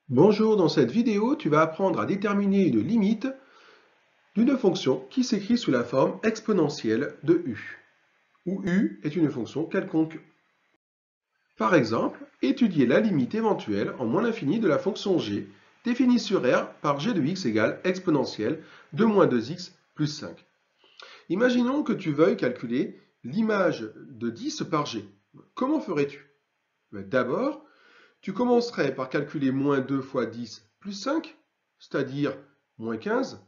Bonjour, dans cette vidéo, tu vas apprendre à déterminer une limite d'une fonction qui s'écrit sous la forme exponentielle de u, où u est une fonction quelconque. Par exemple, étudier la limite éventuelle en moins l'infini de la fonction g, définie sur R par g de x égale exponentielle de moins 2x plus 5. Imaginons que tu veuilles calculer l'image de 10 par g. Comment ferais-tu? D'abord, tu commencerais par calculer moins 2 fois 10 plus 5, c'est-à-dire moins 15,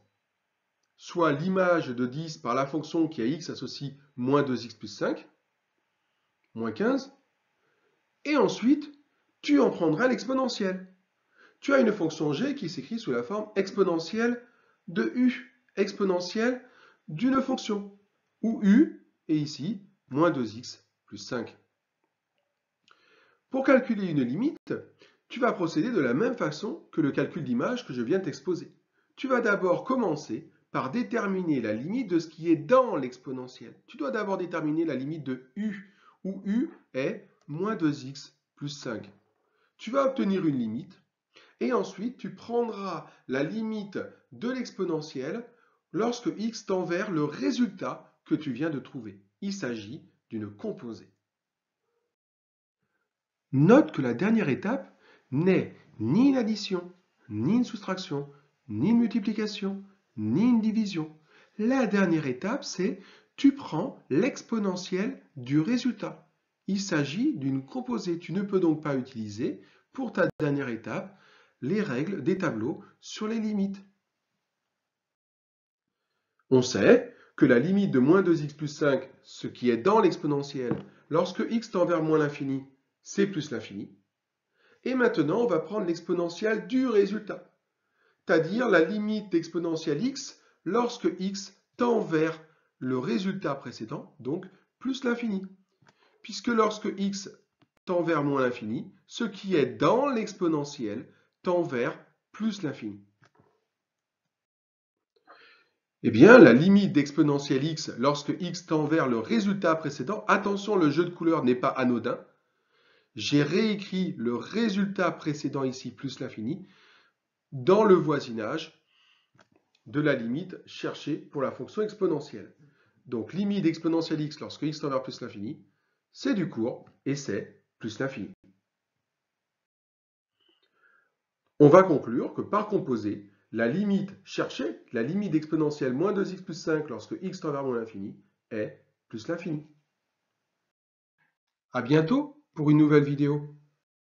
soit l'image de 10 par la fonction qui à x associe moins 2x plus 5, moins 15, et ensuite, tu en prendras l'exponentielle. Tu as une fonction g qui s'écrit sous la forme exponentielle de u, exponentielle d'une fonction, où u est ici moins 2x plus 5. Pour calculer une limite, tu vas procéder de la même façon que le calcul d'image que je viens de t'exposer. Tu vas d'abord commencer par déterminer la limite de ce qui est dans l'exponentielle. Tu dois d'abord déterminer la limite de u, où u est moins 2x plus 5. Tu vas obtenir une limite, et ensuite tu prendras la limite de l'exponentielle lorsque x tend vers le résultat que tu viens de trouver. Il s'agit d'une composée. Note que la dernière étape n'est ni une addition, ni une soustraction, ni une multiplication, ni une division. La dernière étape, c'est tu prends l'exponentielle du résultat. Il s'agit d'une composée. Tu ne peux donc pas utiliser, pour ta dernière étape, les règles des tableaux sur les limites. On sait que la limite de moins 2x plus 5, ce qui est dans l'exponentielle, lorsque x tend vers moins l'infini, c'est plus l'infini. Et maintenant, on va prendre l'exponentielle du résultat, c'est-à-dire la limite d'exponentielle x lorsque x tend vers le résultat précédent, donc plus l'infini. Puisque lorsque x tend vers moins l'infini, ce qui est dans l'exponentielle tend vers plus l'infini. Eh bien, la limite d'exponentielle x lorsque x tend vers le résultat précédent, attention, le jeu de couleurs n'est pas anodin. J'ai réécrit le résultat précédent ici plus l'infini dans le voisinage de la limite cherchée pour la fonction exponentielle. Donc limite d'exponentielle x lorsque x tend vers plus l'infini, c'est du court et c'est plus l'infini. On va conclure que par composé, la limite cherchée, la limite d'exponentielle moins 2x plus 5 lorsque x tend vers moins l'infini, est plus l'infini. À bientôt pour une nouvelle vidéo.